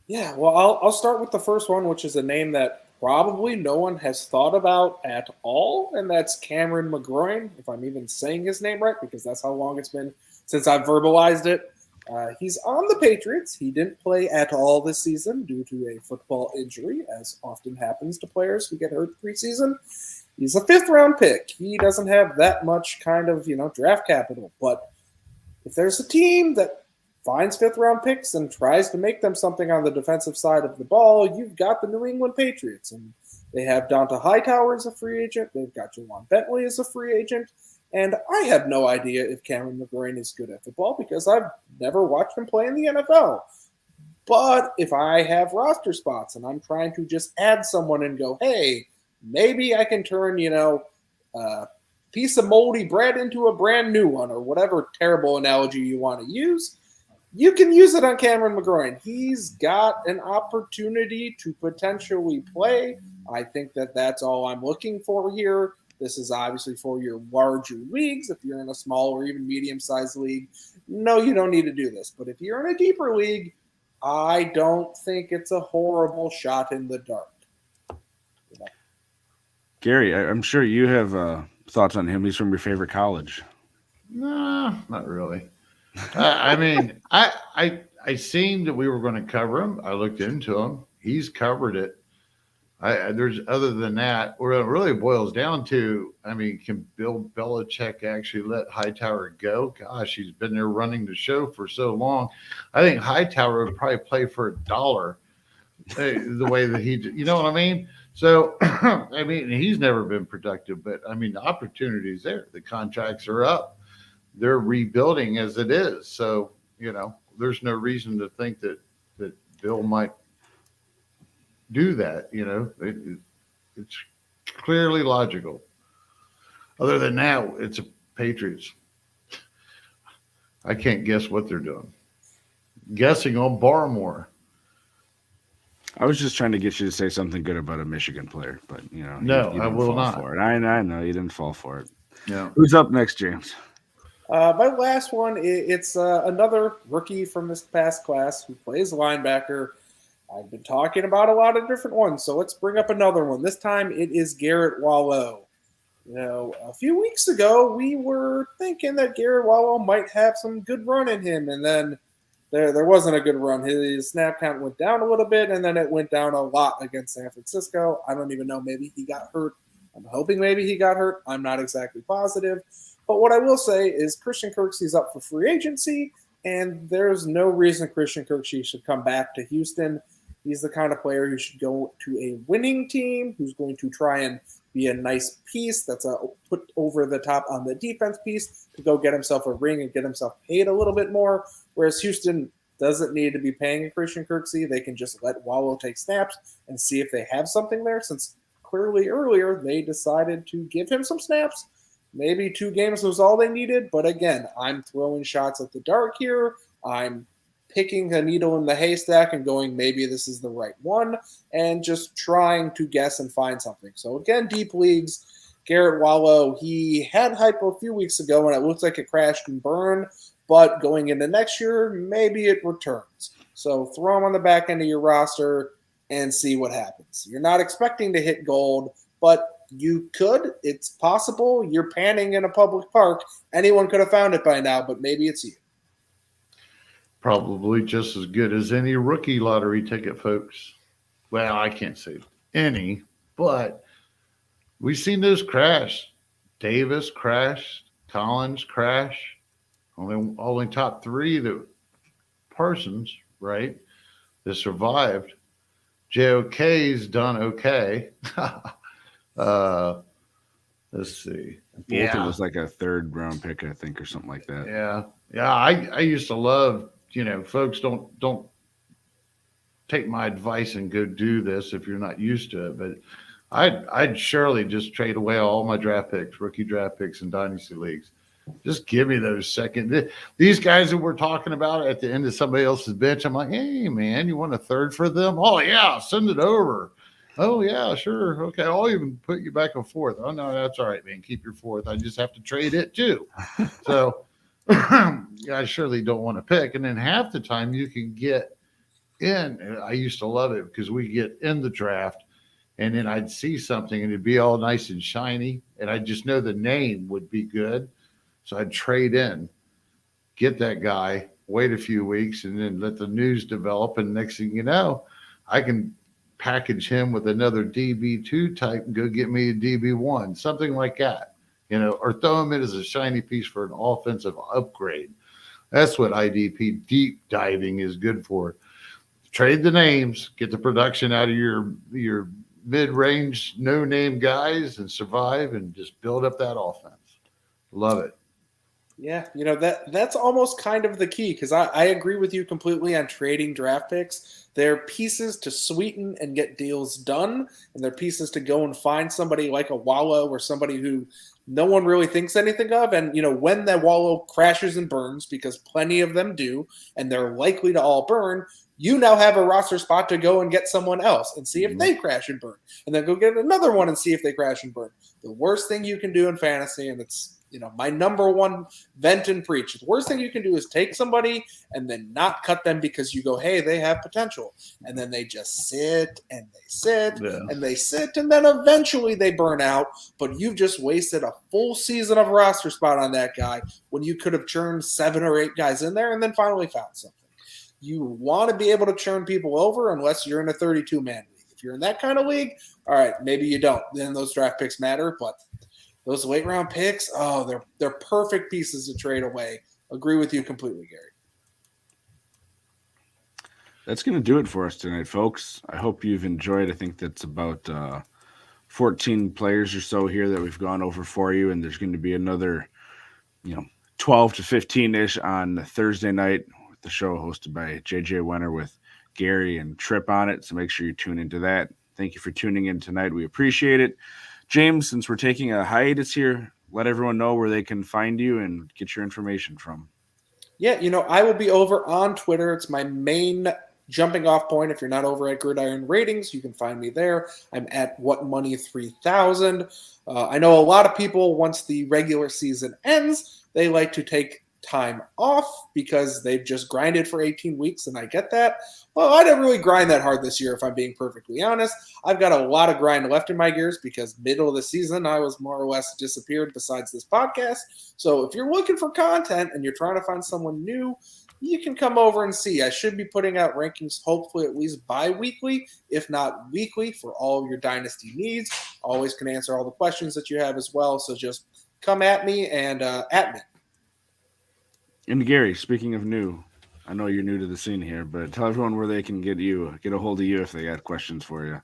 Speaker 2: Yeah, well, I'll start with the first one, which is a name that probably no one has thought about at all, and that's Cameron Mcgrawing, if I'm even saying his name right, because that's how long it's been since I've verbalized it. He's on the Patriots. He didn't play at all this season due to a football injury, as often happens to players who get hurt preseason. He's a fifth-round pick. He doesn't have that much kind of, draft capital, but if there's a team that finds fifth-round picks and tries to make them something on the defensive side of the ball, you've got the New England Patriots. And they have Donta Hightower as a free agent. They've got Jawan Bentley as a free agent. And I have no idea if Camryn Bynum is good at football because I've never watched him play in the NFL. But if I have roster spots and I'm trying to just add someone and go, hey, maybe I can turn, a piece of moldy bread into a brand new one, or whatever terrible analogy you want to use, you can use it on Camryn Bynum. He's got an opportunity to potentially play. I think that's all I'm looking for here. This is obviously for your larger leagues. If you're in a small or even medium-sized league, no, you don't need to do this. But if you're in a deeper league, I don't think it's a horrible shot in the dark.
Speaker 1: Gary, I'm sure you have thoughts on him. He's from your favorite college.
Speaker 3: No, not really. I mean, I seen that we were going to cover him. I looked into him. He's covered it. There's other than that, where it really boils down to, I mean, can Bill Belichick actually let Hightower go? Gosh, he's been there running the show for so long. I think Hightower would probably play for $1 the way that he did. You know what I mean? So, I mean, he's never been productive, but I mean, the opportunity's there. The contracts are up. They're rebuilding as it is. So, there's no reason to think that Bill might do that. It's clearly logical. Other than that, it's a Patriots. I can't guess what they're doing. Guessing on Barmore.
Speaker 1: I was just trying to get you to say something good about a Michigan player, but
Speaker 3: no,
Speaker 1: you
Speaker 3: I
Speaker 1: didn't
Speaker 3: will
Speaker 1: fall
Speaker 3: not.
Speaker 1: For it. I know you didn't fall for it.
Speaker 3: Yeah.
Speaker 1: Who's up next, James?
Speaker 2: My last one, it's another rookie from this past class who plays linebacker. I've been talking about a lot of different ones, so let's bring up another one. This time it is Garrett Wallow. A few weeks ago, we were thinking that Garrett Wallow might have some good run in him, and then there wasn't a good run. His snap count went down a little bit, and then it went down a lot against San Francisco. I don't even know. Maybe he got hurt. I'm hoping maybe he got hurt. I'm not exactly positive. But what I will say is Christian Kirksey's up for free agency, and there's no reason Christian Kirksey should come back to Houston. He's the kind of player who should go to a winning team, who's going to try and be a nice piece that's put over the top on the defense piece to go get himself a ring and get himself paid a little bit more. Whereas Houston doesn't need to be paying a Christian Kirksey. They can just let Wallow take snaps and see if they have something there, since clearly earlier they decided to give him some snaps. Maybe 2 games was all they needed. But again, I'm throwing shots at the dark here. I'm picking a needle in the haystack and going, maybe this is the right one, and just trying to guess and find something. So again, deep leagues, Garrett Wallow, he had hype a few weeks ago and it looks like it crashed and burned, but going into next year, maybe it returns. So throw him on the back end of your roster and see what happens. You're not expecting to hit gold, but you could. It's possible. You're panning in a public park. Anyone could have found it by now, but maybe it's you.
Speaker 3: Probably just as good as any rookie lottery ticket, folks. Well, I can't say any, but we've seen those crash. Davis crashed. Collins crashed. Only top 3 that Parsons, right, that survived. JOK's done okay. Let's see.
Speaker 1: Bolton was like a 3rd round pick, I think, or something like that.
Speaker 3: Yeah. I used to love, folks, don't take my advice and go do this if you're not used to it. But I'd surely just trade away all my draft picks, rookie draft picks, and dynasty leagues. Just give me those second. These guys that we're talking about at the end of somebody else's bench, I'm like, hey, man, you want a 3rd for them? Oh, yeah, send it over. Oh, yeah, sure. Okay, I'll even put you back a 4th. Oh, no, that's all right, man. Keep your 4th. I just have to trade it, too. So I surely don't want to pick. And then half the time you can get in. I used to love it because we get in the draft, and then I'd see something, and it'd be all nice and shiny, and I just know the name would be good. So I'd trade in, get that guy, wait a few weeks, and then let the news develop. And next thing you know, I can package him with another DB2 type and go get me a DB1, something like that, or throw him in as a shiny piece for an offensive upgrade. That's what IDP deep diving is good for. Trade the names, get the production out of your mid-range, no-name guys, and survive and just build up that offense. Love it.
Speaker 2: Yeah, that's almost kind of the key, because I agree with you completely on trading draft picks. They're pieces to sweeten and get deals done, and they're pieces to go and find somebody like a Wallow or somebody who no one really thinks anything of. And, when that Wallow crashes and burns, because plenty of them do, and they're likely to all burn, you now have a roster spot to go and get someone else and see if they crash and burn, and then go get another one and see if they crash and burn. The worst thing you can do in fantasy, and it's my number one vent and preach. The worst thing you can do is take somebody and then not cut them because you go, hey, they have potential. And then they just sit and they sit and they sit, and then eventually they burn out. But you've just wasted a full season of roster spot on that guy when you could have churned 7 or 8 guys in there and then finally found something. You want to be able to churn people over unless you're in a 32-man league. If you're in that kind of league, all right, maybe you don't. Then those draft picks matter, but those late round picks, they're perfect pieces to trade away. Agree with you completely, Gary.
Speaker 1: That's going to do it for us tonight, folks. I hope you've enjoyed. I think that's about 14 players or so here that we've gone over for you, and there's going to be another, 12 to 15-ish on Thursday night with the show hosted by JJ Werner with Gary and Tripp on it, so make sure you tune into that. Thank you for tuning in tonight. We appreciate it. James, since we're taking a hiatus here, let everyone know where they can find you and get your information from.
Speaker 2: Yeah, I will be over on Twitter. It's my main jumping off point. If you're not over at Gridiron Ratings, you can find me there. I'm at WhatMoney3000. I know a lot of people, once the regular season ends, they like to take time off because they've just grinded for 18 weeks, and I get that. Well, I didn't really grind that hard this year, if I'm being perfectly honest. I've got a lot of grind left in my gears because middle of the season, I was more or less disappeared besides this podcast. So if you're looking for content and you're trying to find someone new, you can come over and see. I should be putting out rankings hopefully at least bi-weekly, if not weekly, for all of your dynasty needs. Always can answer all the questions that you have as well. So just come at me and at me.
Speaker 1: And Gary, speaking of new, I know you're new to the scene here, but tell everyone where they can get a hold of you if they got questions for you.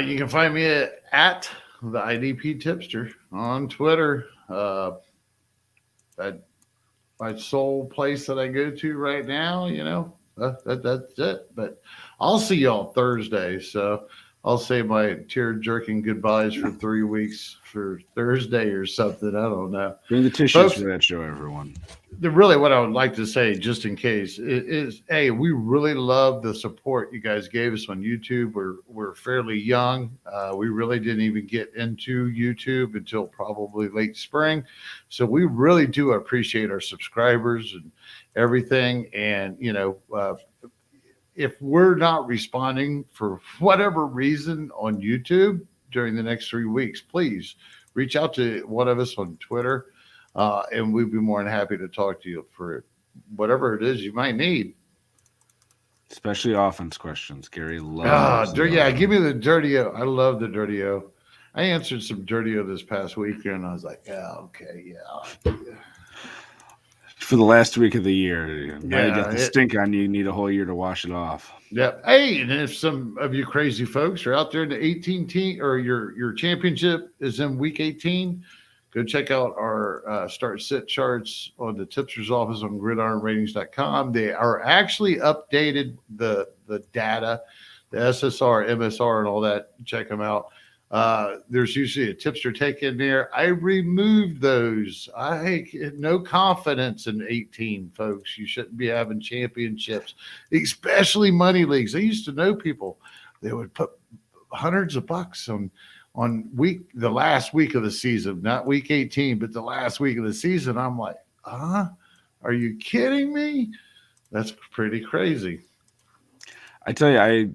Speaker 3: You can find me at the IDP Tipster on Twitter. That my sole place that I go to right now, that's it. But I'll see y'all Thursday, so I'll say my tear-jerking goodbyes for 3 weeks for Thursday or something. I don't know.
Speaker 1: Bring the tissues for that show, everyone.
Speaker 3: Really, what I would like to say, just in case, is, hey, we really love the support you guys gave us on YouTube. We're fairly young. We really didn't even get into YouTube until probably late spring. So we really do appreciate our subscribers and everything. And, if we're not responding for whatever reason on YouTube during the next 3 weeks, please reach out to one of us on Twitter, and we'd be more than happy to talk to you for whatever it is you might need.
Speaker 1: Especially offense questions. Gary loves
Speaker 3: give me the dirty-o. I love the dirty-o. I answered some dirty-o this past weekend, and I was like, yeah, okay, yeah.
Speaker 1: For the last week of the year, now you got the stink on you. You need a whole year to wash it off.
Speaker 3: Yeah. Hey, and if some of you crazy folks are out there in the 18 team, or your championship is in week 18, go check out our start-sit charts on the Tipster's office on gridironratings.com. They are actually updated the data, the SSR, MSR, and all that. Check them out. There's usually a tipster take in there. I removed those. I had no confidence in 18, folks. You shouldn't be having championships, especially money leagues. I used to know people, they would put hundreds of bucks on the last week of the season, not week 18, but the last week of the season. I'm like, are you kidding me? That's pretty crazy.
Speaker 1: I tell you,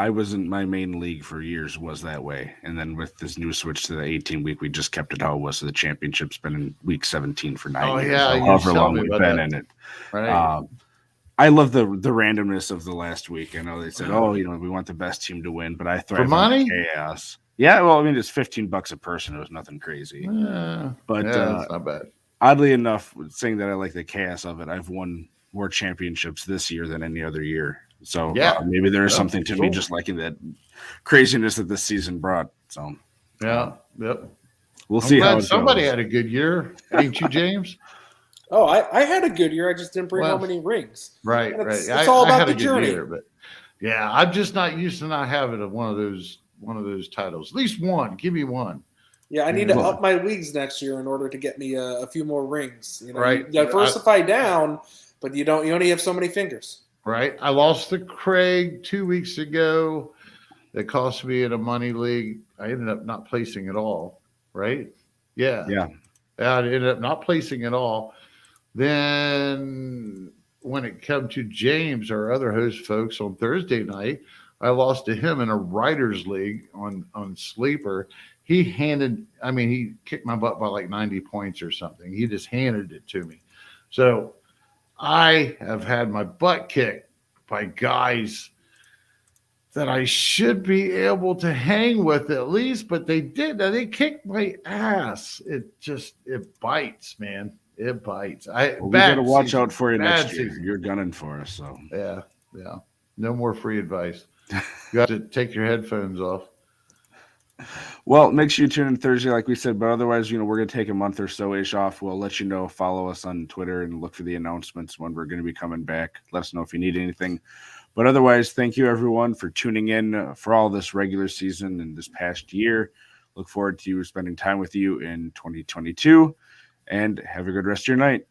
Speaker 1: I was in my main league for years was that way. And then with this new switch to the 18 week, we just kept it how it was. So the championship's been in week 17 for 9 years.
Speaker 3: Yeah,
Speaker 1: so however long we've been in it.
Speaker 3: Right.
Speaker 1: I love the randomness of the last week. I know they said, we want the best team to win, but I thrive
Speaker 3: for money?
Speaker 1: on chaos. Yeah, well, I mean, it's $15 a person. It was nothing crazy.
Speaker 3: But that's not bad.
Speaker 1: Oddly enough, saying that I like the chaos of it, I've won more championships this year than any other year. So maybe there is something to me just liking that craziness that this season brought. So
Speaker 3: yep.
Speaker 1: We'll
Speaker 3: I'm
Speaker 1: see how
Speaker 3: glad
Speaker 1: it
Speaker 3: somebody
Speaker 1: goes.
Speaker 3: had a good year. Ain't you, James?
Speaker 2: Oh, I had a good year. I just didn't bring
Speaker 3: Well,
Speaker 2: home any rings.
Speaker 3: Right,
Speaker 2: And
Speaker 3: right.
Speaker 2: it's all
Speaker 3: I
Speaker 2: about
Speaker 3: had
Speaker 2: the
Speaker 3: a good
Speaker 2: journey.
Speaker 3: year, but yeah, I'm just not used to not having one of those titles. At least one. Give me one.
Speaker 2: Yeah, I need
Speaker 3: Yeah.
Speaker 2: to up my leagues next year in order to get me a few more rings. You know,
Speaker 3: Right.
Speaker 2: you diversify down, but you only have so many fingers.
Speaker 3: Right. I lost to Kraig 2 weeks ago. That cost me in a money league. I ended up not placing at all. Right. Yeah.
Speaker 1: Yeah.
Speaker 3: I ended up not placing at all. Then when it came to James, our other host folks, on Thursday night, I lost to him in a writers league on Sleeper. He kicked my butt by like 90 points or something. He just handed it to me. So I have had my butt kicked by guys that I should be able to hang with at least, but they did. They kicked my ass. It bites, man. It bites.
Speaker 1: We got to watch out for you
Speaker 3: Bad
Speaker 1: next year.
Speaker 3: season.
Speaker 1: You're gunning for us, so
Speaker 3: Yeah. No more free advice. You have to take your headphones off.
Speaker 1: Well, make sure you tune in Thursday, like we said. But otherwise, we're going to take a month or so ish off. We'll let you know. Follow us on Twitter and look for the announcements when we're going to be coming back. Let us know if you need anything. But otherwise, thank you, everyone, for tuning in for all this regular season and this past year. Look forward to spending time with you in 2022. And have a good rest of your night.